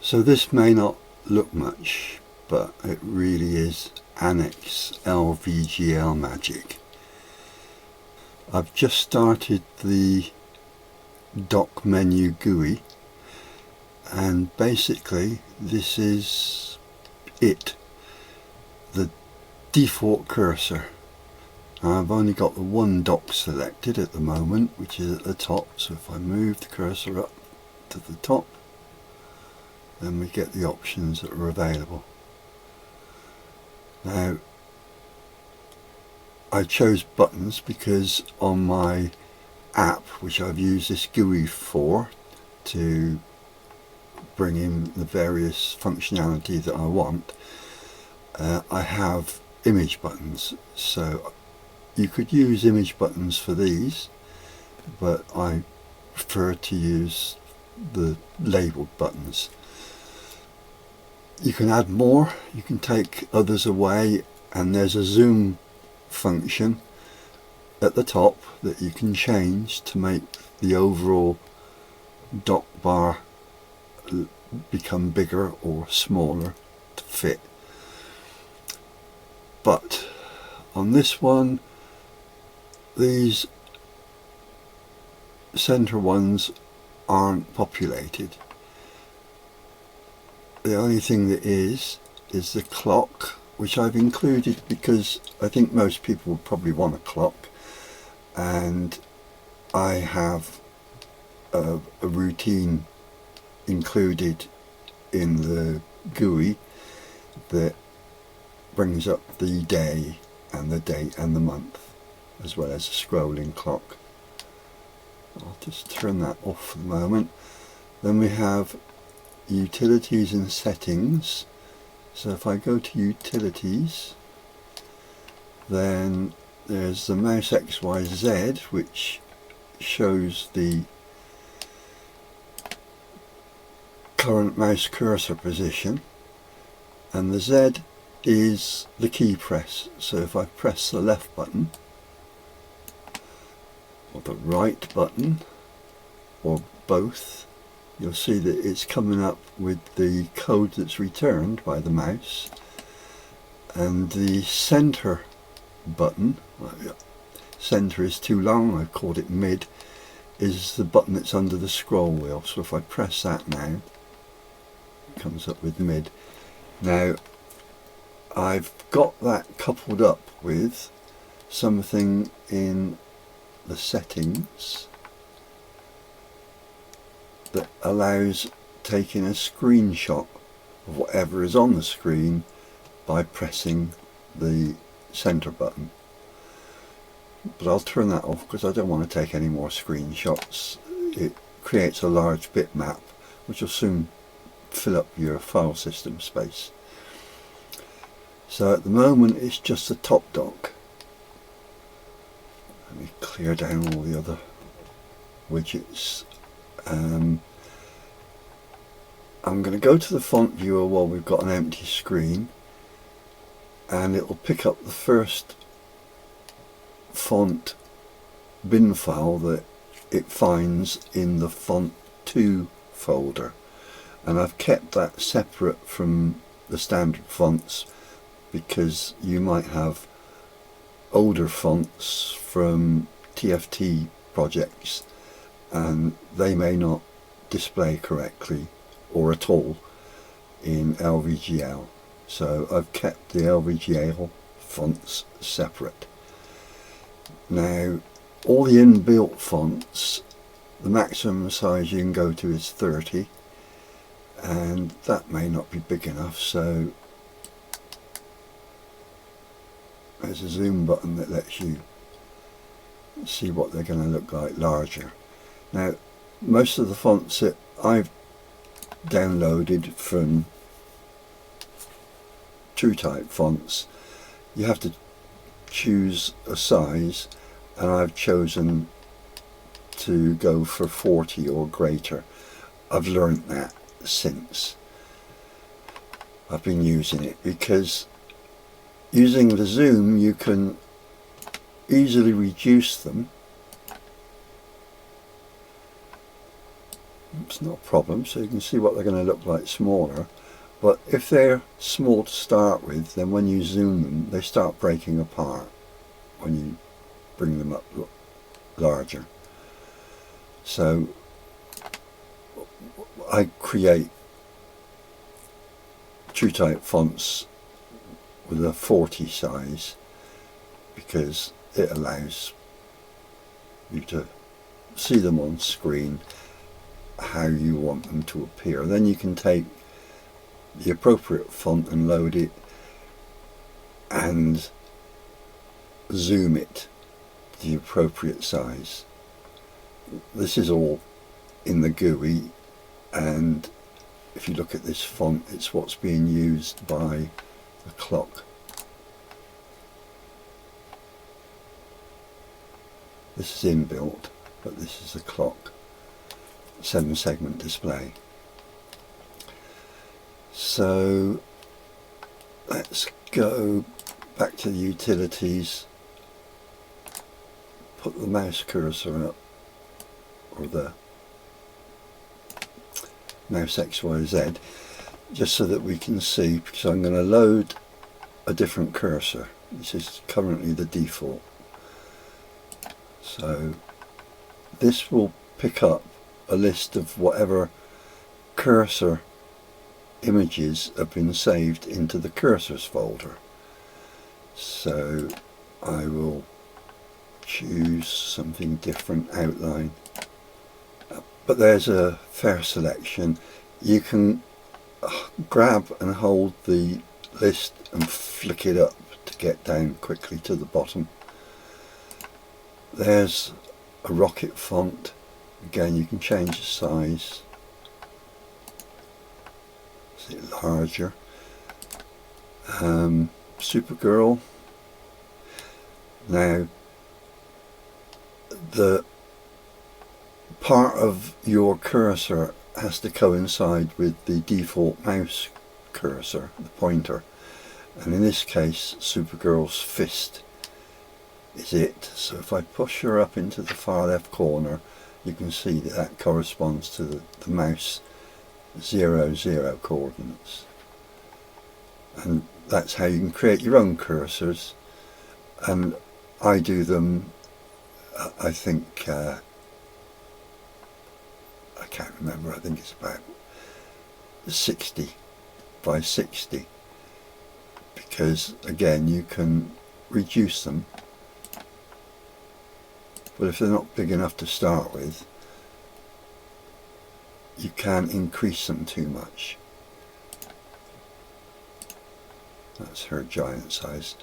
So this may not look much, but it really is Annex LVGL magic. I've just started the dock menu GUI, and basically this is it, the default cursor. I've only got the one dock selected at the moment, which is at the top, so if I move the cursor up to the top, then we get the options that are available. Now, I chose buttons because on my app, which I've used this GUI for to bring in the various functionality that I want, I have image buttons. So you could use image buttons for these, but I prefer to use the labeled buttons. You can add more, you can take others away, and there's a zoom function at the top that you can change to make the overall dock bar become bigger or smaller to fit. But on this one, these center ones aren't populated. The only thing that is the clock, which I've included because I think most people would probably want a clock, and I have a routine included in the GUI that brings up the day and the date and the month, as well as a scrolling clock. I'll just turn that off for the moment. Then we have utilities and settings. So if I go to utilities, then there's the mouse XYZ, which shows the current mouse cursor position, and the Z is the key press. So if I press the left button or the right button or both, you'll see that it's coming up with the code that's returned by the mouse, and the center button, center is too long, I've called it mid, is the button that's under the scroll wheel. So if I press that now, it comes up with mid. Now I've got that coupled up with something in the settings that allows taking a screenshot of whatever is on the screen by pressing the center button. But I'll turn that off because I don't want to take any more screenshots. It creates a large bitmap which will soon fill up your file system space. So at the moment it's just the top dock. Let me clear down all the other widgets. I'm going to go to the font viewer while we've got an empty screen, and it will pick up the first font bin file that it finds in the font 2 folder, and I've kept that separate from the standard fonts because you might have older fonts from TFT projects and they may not display correctly or at all in LVGL. So I've kept the LVGL fonts separate. Now all the inbuilt fonts, the maximum size you can go to is 30, and that may not be big enough, so there's a zoom button that lets you see what they're going to look like larger. Now most of the fonts that I've downloaded from TrueType fonts, you have to choose a size, and I've chosen to go for 40 or greater. I've learnt that since I've been using it, because using the zoom you can easily reduce them it's not a problem. So you can see what they're going to look like smaller. But if they're small to start with, then when you zoom them, they start breaking apart when you bring them up larger. So I create TrueType fonts with a 40 size because it allows you to see them on screen how you want them to appear. Then you can take the appropriate font and load it and zoom it to the appropriate size. This is all in the GUI, and if you look at this font, it's what's being used by the clock. This is inbuilt, but this is the clock 7-segment display. So let's go back to the utilities, put the mouse cursor up, or the mouse XYZ, just so that we can see, because I'm going to load a different cursor. This is currently the default. So this will pick up a list of whatever cursor images have been saved into the cursors folder. So I will choose something different, outline, but there's a fair selection. You can grab and hold the list and flick it up to get down quickly to the bottom. There's a rocket font. Again, you can change the size. Is it larger? Supergirl. Now, the part of your cursor has to coincide with the default mouse cursor, the pointer, and in this case Supergirl's fist is it. So if I push her up into the far left corner, you can see that that corresponds to the mouse 0, 0 coordinates, and that's how you can create your own cursors. And I do them, I think, I can't remember, I think it's about 60 by 60, because again you can reduce them, but if they're not big enough to start with, you can't increase them too much. That's her giant size.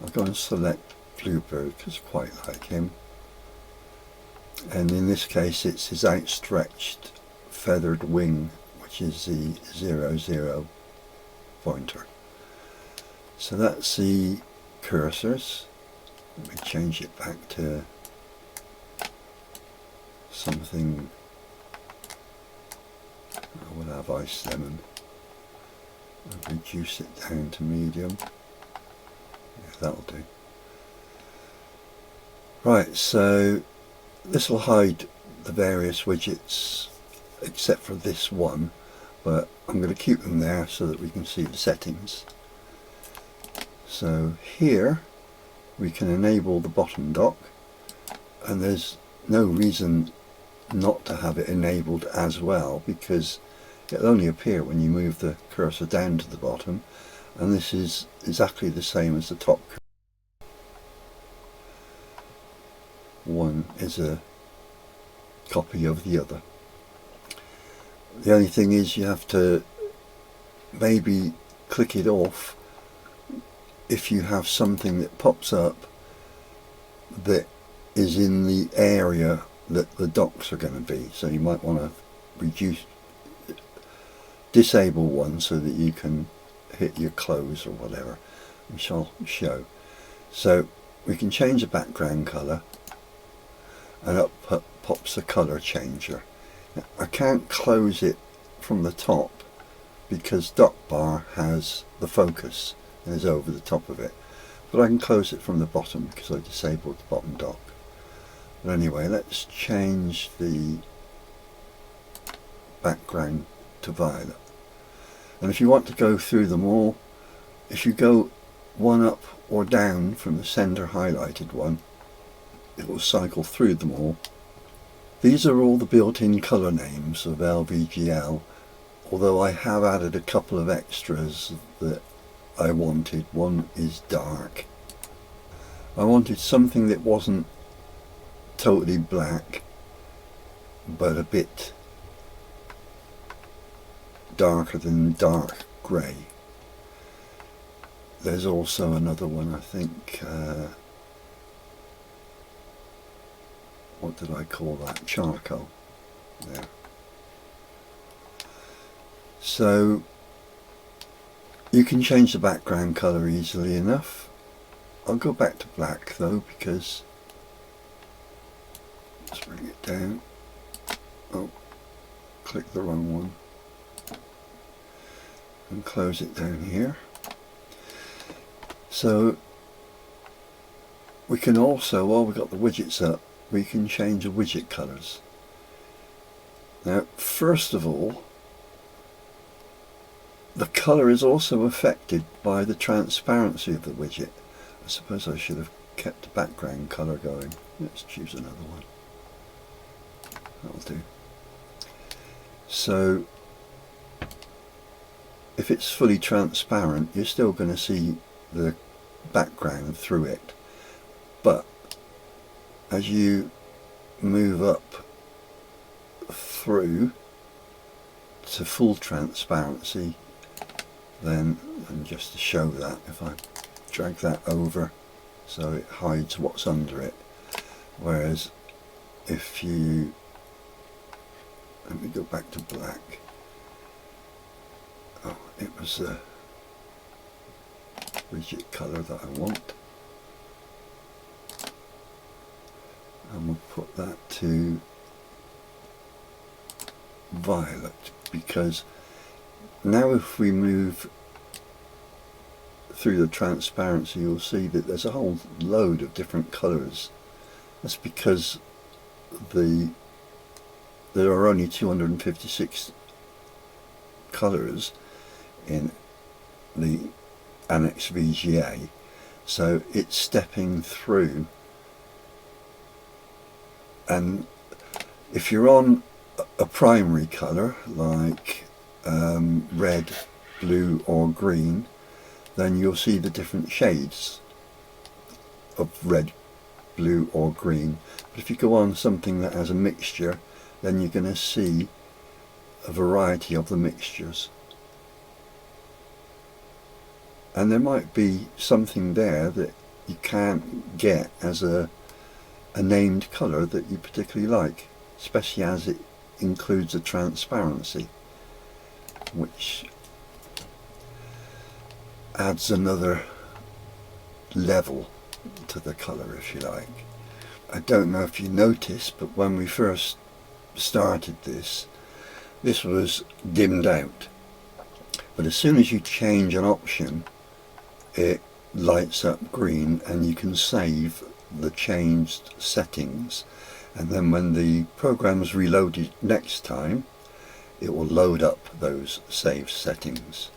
I'll go and select Bluebird because I quite like him, and in this case it's his outstretched feathered wing, which is the 0, 0 pointer. So that's the cursors. Let me change it back to something. I will have ice lemon. I'll reduce it down to medium. Yeah, that'll do. Right, so this will hide the various widgets except for this one, but I'm going to keep them there so that we can see the settings. So here we can enable the bottom dock, and there's no reason not to have it enabled as well, because it'll only appear when you move the cursor down to the bottom, and this is exactly the same as the top cursor. One is a copy of the other. The only thing is you have to maybe click it off if you have something that pops up that is in the area that the docks are going to be. So you might want to disable one so that you can hit your close or whatever, which I'll show. So we can change the background colour, and up pops the colour changer. Now, I can't close it from the top because dock bar has the focus and is over the top of it, but I can close it from the bottom because I disabled the bottom dock. But anyway, let's change the background to violet. And if you want to go through them all, if you go one up or down from the center highlighted one, it will cycle through them all. These are all the built-in color names of LVGL, although I have added a couple of extras that I wanted. One is dark. I wanted something that wasn't totally black, but a bit darker than dark grey. There's also another one, I think, what did I call that? Charcoal. There. So you can change the background colour easily enough. I'll go back to black though, because let's bring it down. Oh, click the wrong one. And close it down here. So we can also, while we've got the widgets up, we can change the widget colours. Now, first of all, the colour is also affected by the transparency of the widget. I suppose I should have kept the background colour going. Let's choose another one. That'll do. So if it's fully transparent, you're still going to see the background through it, but as you move up through to full transparency, then, and just to show that, if I drag that over so it hides what's under it, whereas if you, let me go back to black. Oh, it was the widget colour that I want, and we'll put that to violet, because now if we move through the transparency, you'll see that there's a whole load of different colours. That's because there are only 256 colours in the Annex LVGL, so it's stepping through, and if you're on a primary colour like red, blue or green, then you'll see the different shades of red, blue or green. But if you go on something that has a mixture, then you're going to see a variety of the mixtures. And there might be something there that you can't get as a named colour that you particularly like, especially as it includes a transparency, which adds another level to the colour, if you like. I don't know if you noticed, but when we first started this was dimmed out, but as soon as you change an option, it lights up green and you can save the changed settings, and then when the program's reloaded next time, it will load up those saved settings.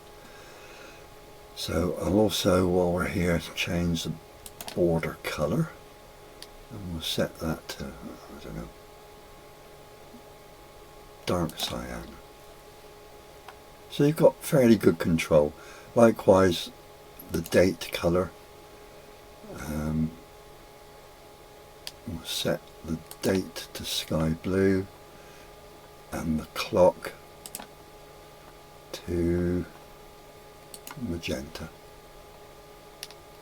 So I'll also, while we're here, change the border colour, and we'll set that to, I don't know, dark cyan. So you've got fairly good control. Likewise, the date colour, we'll set the date to sky blue and the clock to magenta.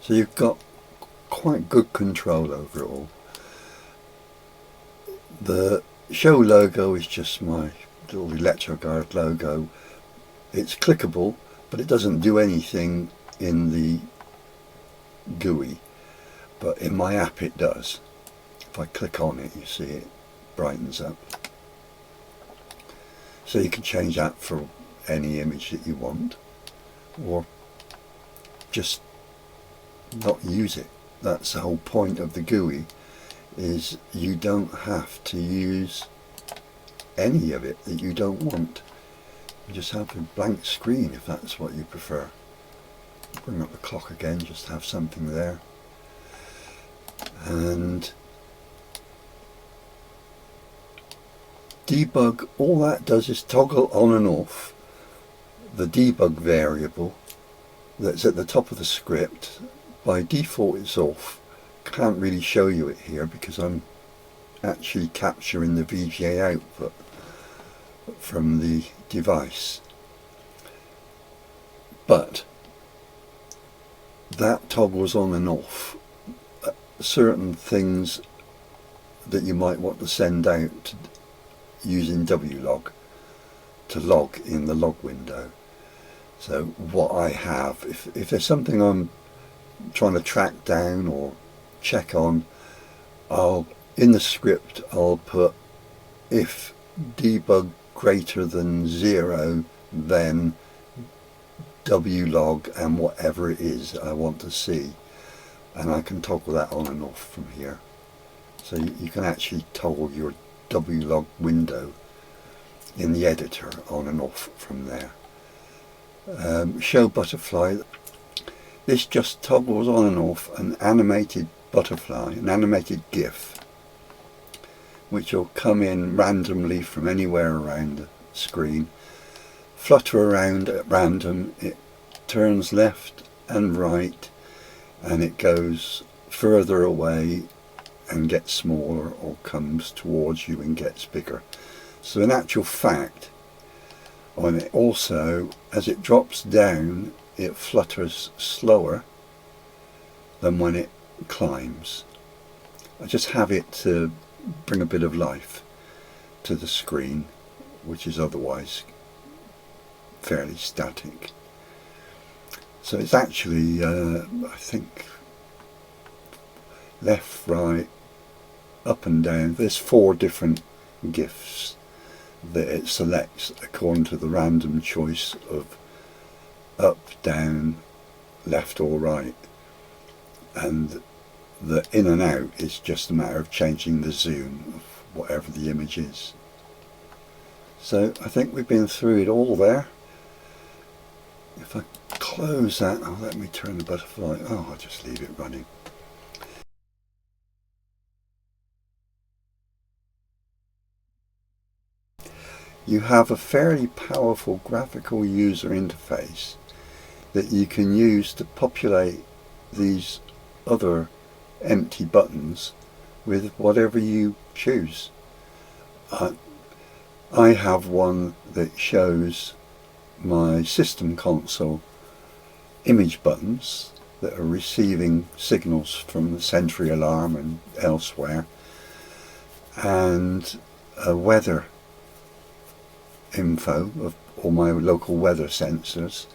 So you've got quite good control over it all. The show logo is just my little ElectroGuard logo. It's clickable, but it doesn't do anything in the GUI, but in my app it does. If I click on it, you see it brightens up. So you can change that for any image that you want, or just not use it. That's the whole point of the GUI, is you don't have to use any of it that you don't want. You just have a blank screen if that's what you prefer. Bring up the clock again, just have something there. And debug, all that does is toggle on and off the debug variable that's at the top of the script. By default it's off. Can't really show you it here because I'm actually capturing the VGA output from the device. But that toggles on and off certain things that you might want to send out using WLog to log in the log window. So what I have, if there's something I'm trying to track down or check on, in the script I'll put if debug greater than 0, then WLog and whatever it is I want to see, and I can toggle that on and off from here. So you can actually toggle your WLog window in the editor on and off from there. Show butterfly. This just toggles on and off an animated butterfly, an animated GIF, which will come in randomly from anywhere around the screen, flutter around at random. It turns left and right, and it goes further away and gets smaller, or comes towards you and gets bigger. So in actual fact, on it also, as it drops down, it flutters slower than when it climbs. I just have it to bring a bit of life to the screen, which is otherwise fairly static. So it's actually, I think, left, right, up and down. There's 4 different GIFs that it selects according to the random choice of up, down, left or right, and the in and out is just a matter of changing the zoom of whatever the image is. So I think we've been through it all there. If I close that, let me turn the butterfly, I'll just leave it running. You have a fairly powerful graphical user interface that you can use to populate these other empty buttons with whatever you choose. I have one that shows my system console image buttons that are receiving signals from the Sentry alarm and elsewhere, and a weather info of all my local weather sensors,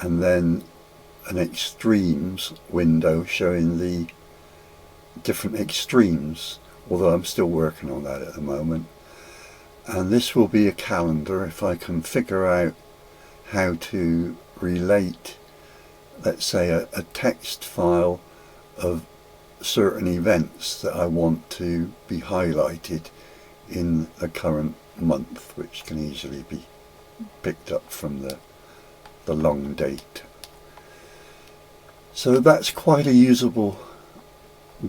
and then an extremes window showing the different extremes, although I'm still working on that at the moment. And this will be a calendar if I can figure out how to relate, let's say, a text file of certain events that I want to be highlighted in the current month, which can easily be picked up from the long date. So that's quite a usable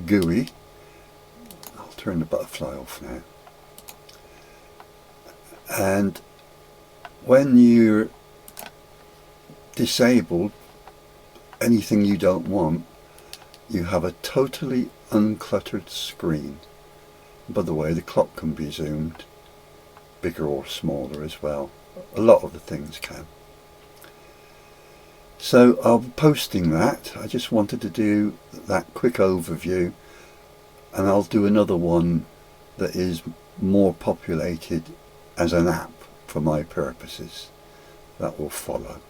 GUI. I'll turn the butterfly off now. And when you're disabled anything you don't want, you have a totally uncluttered screen. By the way, the clock can be zoomed bigger or smaller as well. A lot of the things can. So I'll be posting that. I just wanted to do that quick overview, and I'll do another one that is more populated as an app for my purposes. That will follow.